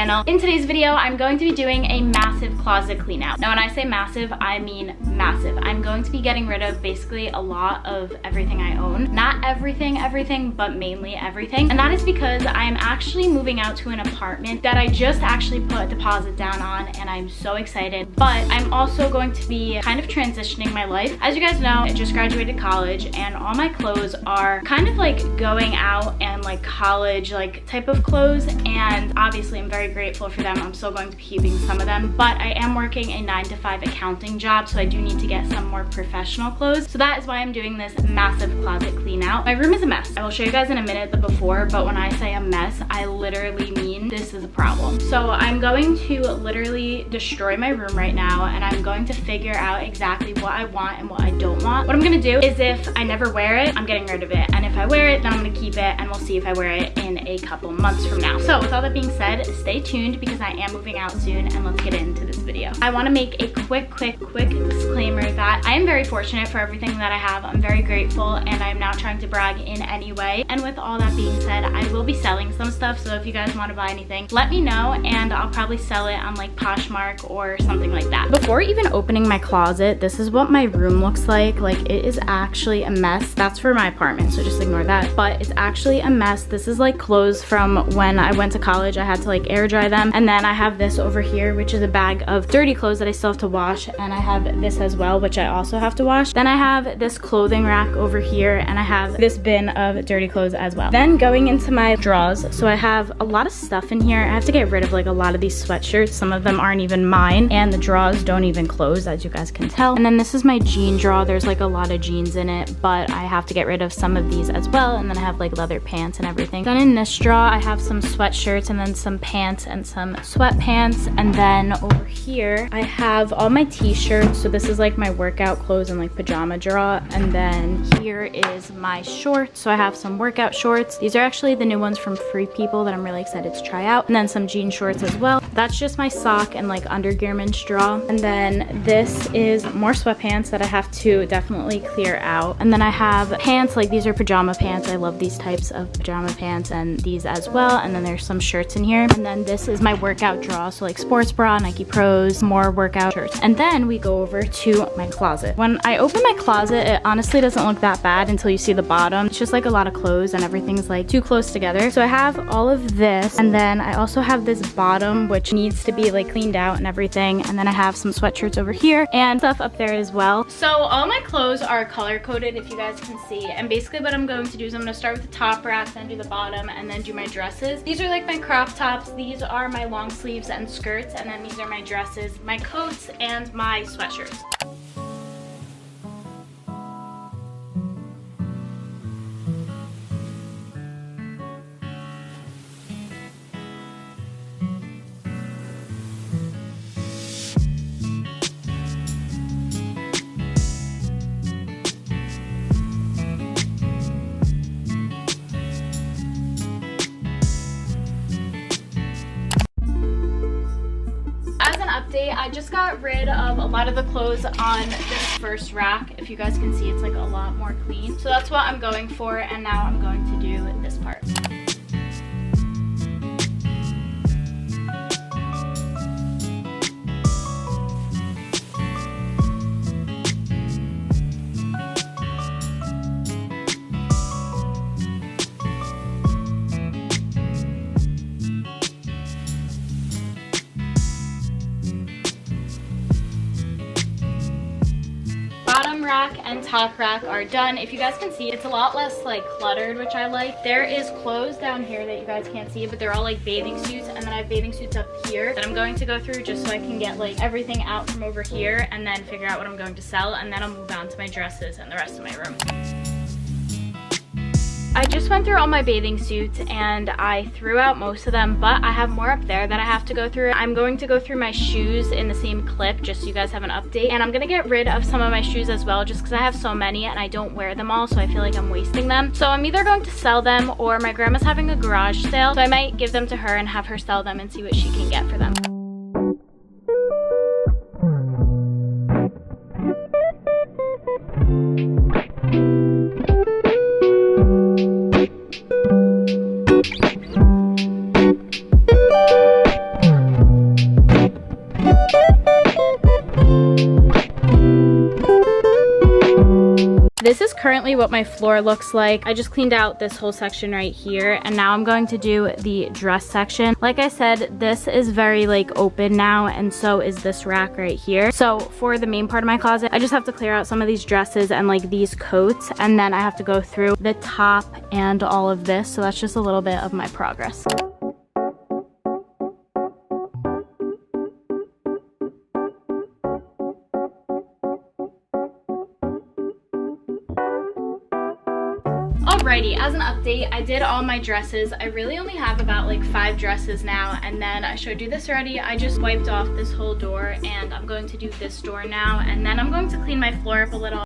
channel. In today's video, I'm going to be doing a massive closet clean out. Now when I say massive, I mean massive. I'm going to be getting rid of basically a lot of everything I own. Not everything, but mainly everything. And that is because I am actually moving out to an apartment that I just actually put a deposit down on, and I'm so excited. But I'm also going to be kind of transitioning my life. As you guys know, I just graduated college and all my clothes are kind of like going out and like college like type of clothes, and obviously I'm very grateful for them. I'm still going to be keeping some of them, but I am working a 9-to-5 accounting job, so I do need to get some more professional clothes. So that is why I'm doing this massive closet clean out. My room is a mess. I will show you guys in a minute the before, but when I say a mess, I literally mean this is a problem. So I'm going to literally destroy my room right now, and I'm going to figure out exactly what I want and what I don't want. What I'm gonna do is if I never wear it, I'm getting rid of it, and if I wear it, then I'm gonna keep it, and we'll see if I wear it in a couple months from now. So with all that being said, stay tuned because I am moving out soon, and let's get into this video. I want to make a quick disclaimer that I am very fortunate for everything that I have. I'm very grateful, and I'm not trying to brag in any way. And with all that being said, I will be selling some stuff, so if you guys want to buy anything, let me know, and I'll probably sell it on like Poshmark or something like that. Before even opening my closet, this is what my room looks like. Like, it is actually a mess. That's for my apartment, so just ignore that, but it's actually a mess. This is like clothes from when I went to college. I had to like air dry them, and then I have this over here, which is a bag of dirty clothes that I still have to wash, and I have this as well, which I also have to wash. Then I have this clothing rack over here, and I have this bin of dirty clothes as well. Then going into my drawers, so I have a lot of stuff in here. I have to get rid of like a lot of these sweatshirts. Some of them aren't even mine, and the drawers don't even close, as you guys can tell. And then this is my jean drawer. There's like a lot of jeans in it, but I have to get rid of some of these as well. And then I have like leather pants and everything. Then in this drawer, I have some sweatshirts and then some pants and some sweatpants. And then over here, I have all my t-shirts. So this is like my workout clothes and like pajama drawer. And then here is my shorts. So I have some workout shorts. These are actually the new ones from Free People that I'm really excited to try out. And then some jean shorts as well. That's just my sock and like undergarments drawer. And then this is more sweatpants that I have to definitely clear out. And then I have pants, like these are pajama pants. I love these types of pajama pants, and these as well. And then there's some shirts in here. And then this is my workout drawer. So like sports bra, Nike Pros, more workout shirts. And then we go over to my closet. When I open my closet, it honestly doesn't look that bad until you see the bottom. It's just like a lot of clothes and everything's like too close together. So I have all of this, and then I also have this bottom which needs to be like cleaned out and everything. And then I have some sweatshirts over here and stuff up there as well. So all my clothes are color coded, if you guys can see. And basically what I'm going to do is I'm going to start with the top rack, then do the bottom, and then do my dresses. These are like my crop tops. These are my long sleeves and skirts, and then these are my dresses, my coats, and my sweatshirts. I just got rid of a lot of the clothes on this first rack. If you guys can see, it's like a lot more clean. So that's what I'm going for, and now I'm going to do this part. Rack and top rack are done. If you guys can see, it's a lot less like cluttered, which I like. There is clothes down here that you guys can't see, but they're all like bathing suits, and then I have bathing suits up here that I'm going to go through just so I can get like everything out from over here and then figure out what I'm going to sell, and then I'll move on to my dresses and the rest of my room. I just went through all my bathing suits and I threw out most of them, but I have more up there that I have to go through. I'm going to go through my shoes in the same clip just so you guys have an update, and I'm gonna get rid of some of my shoes as well just because I have so many and I don't wear them all, so I feel like I'm wasting them. So I'm either going to sell them, or my grandma's having a garage sale, so I might give them to her and have her sell them and see what she can get for them. This is currently what my floor looks like. I just cleaned out this whole section right here, and now I'm going to do the dress section. Like I said, this is very like open now, and so is this rack right here. So for the main part of my closet, I just have to clear out some of these dresses and like these coats, and then I have to go through the top and all of this. So that's just a little bit of my progress. Alrighty, as an update, I did all my dresses. I really only have about like 5 dresses now, and then I showed you this already. I just wiped off this whole door, and I'm going to do this door now, and then I'm going to clean my floor up a little.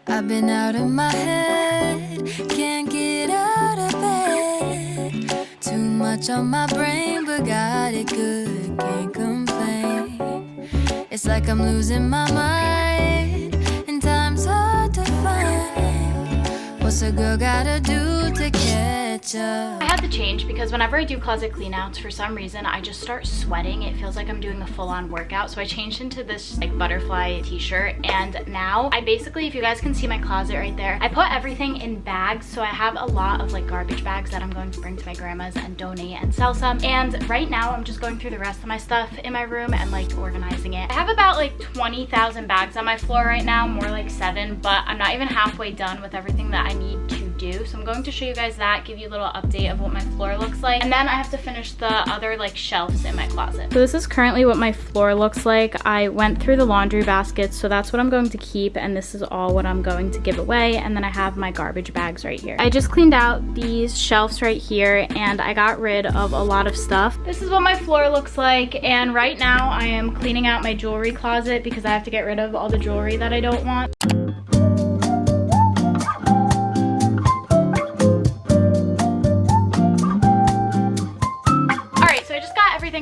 I've been out of my head, can't get out of bed. Too much on my brain, but got it good, can't complain. It's like I'm losing my mind, and time's hard to find. What's a girl gotta do to catch up? I had to change because whenever I do closet cleanouts, for some reason I just start sweating. It feels like I'm doing a full-on workout, so I changed into this like butterfly t-shirt, and now I basically, if you guys can see my closet right there, I put everything in bags. So I have a lot of like garbage bags that I'm going to bring to my grandma's and donate and sell some, and right now I'm just going through the rest of my stuff in my room and like organizing it. I have about like 20,000 bags on my floor right now, more like 7, but I'm not even halfway done with everything that I need to do. So I'm going to show you guys that, give you a little update of what my floor looks like, and then I have to finish the other like shelves in my closet. So this is currently what my floor looks like. I went through the laundry baskets, so that's what I'm going to keep, and this is all what I'm going to give away, and then I have my garbage bags right here. I just cleaned out these shelves right here, and I got rid of a lot of stuff. This is what my floor looks like, and right now I am cleaning out my jewelry closet because I have to get rid of all the jewelry that I don't want.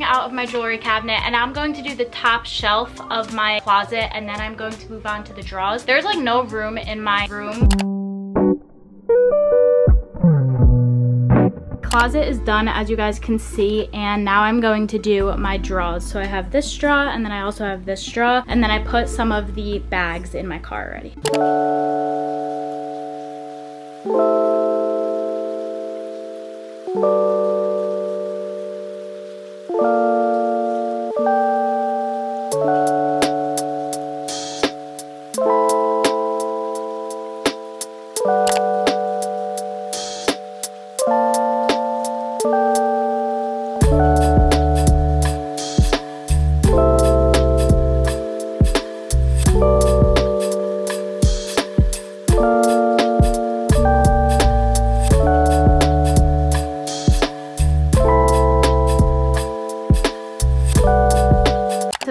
Out of my jewelry cabinet, and now I'm going to do the top shelf of my closet, and then I'm going to move on to the drawers. There's like no room in my room. Closet is done, as you guys can see, and now I'm going to do my drawers. So I have this drawer, and then I also have this drawer, and then I put some of the bags in my car already.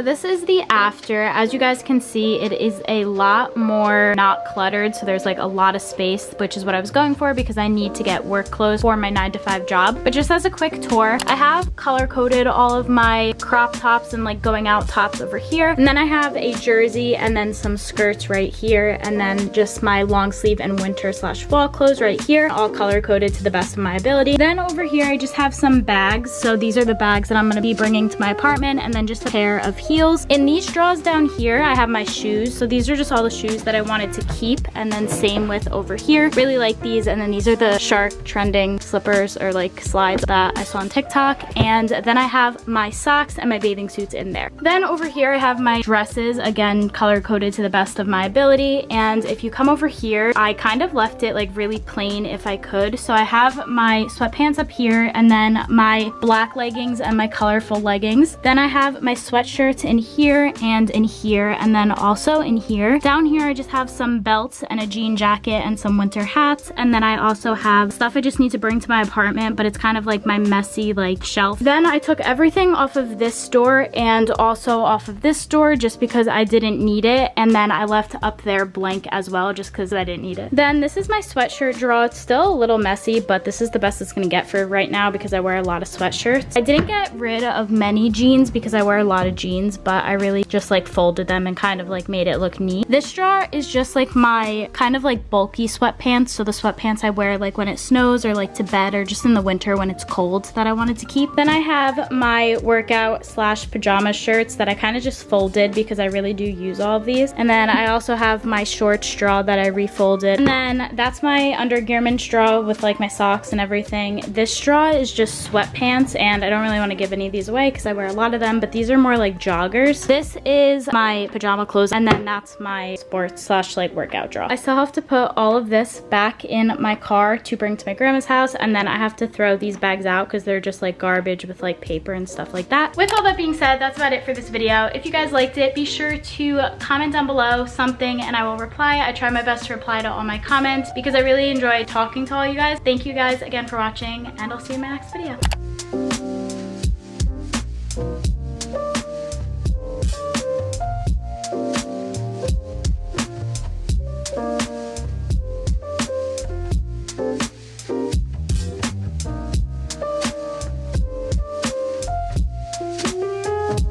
This is the after. As you guys can see, it is a lot more not cluttered, so there's like a lot of space, which is what I was going for because I need to get work clothes for my 9-to-5 job. But just as a quick tour, I have color coded all of my crop tops and like going out tops over here, and then I have a jersey and then some skirts right here, and then just my long sleeve and winter / fall clothes right here, all color coded to the best of my ability. Then over here I just have some bags. So these are the bags that I'm going to be bringing to my apartment, and then just a pair of heels. In these drawers down here, I have my shoes. So these are just all the shoes that I wanted to keep, and then same with over here. Really like these, and then these are the shark trending slippers or like slides that I saw on TikTok, and then I have my socks and my bathing suits in there. Then over here I have my dresses, again color coded to the best of my ability, and if you come over here, I kind of left it like really plain if I could. So I have my sweatpants up here, and then my black leggings and my colorful leggings. Then I have my sweatshirts in here and in here, and then also in here. Down here I just have some belts and a jean jacket and some winter hats, and then I also have stuff I just need to bring to my apartment, but it's kind of like my messy like shelf. Then I took everything off of this store and also off of this store just because I didn't need it, and then I left up there blank as well just because I didn't need it. Then this is my sweatshirt drawer. It's still a little messy, but this is the best it's gonna get for right now because I wear a lot of sweatshirts. I didn't get rid of many jeans because I wear a lot of jeans, but I really just like folded them and kind of like made it look neat. This straw is just like my kind of like bulky sweatpants. So the sweatpants I wear like when it snows or like to bed or just in the winter when it's cold that I wanted to keep. Then I have my workout slash pajama shirts that I kind of just folded because I really do use all of these. And then I also have my short straw that I refolded. And then that's my undergarment straw with like my socks and everything. This straw is just sweatpants, and I don't really want to give any of these away because I wear a lot of them, but these are more like joggers. This is my pajama clothes, and then that's my sports slash like workout draw. I still have to put all of this back in my car to bring to my grandma's house, and then I have to throw these bags out because they're just like garbage with like paper and stuff like that. With all that being said, that's about it for this video. If you guys liked it, be sure to comment down below something and I will reply. I try my best to reply to all my comments because I really enjoy talking to all you guys. Thank you guys again for watching, and I'll see you in my next video.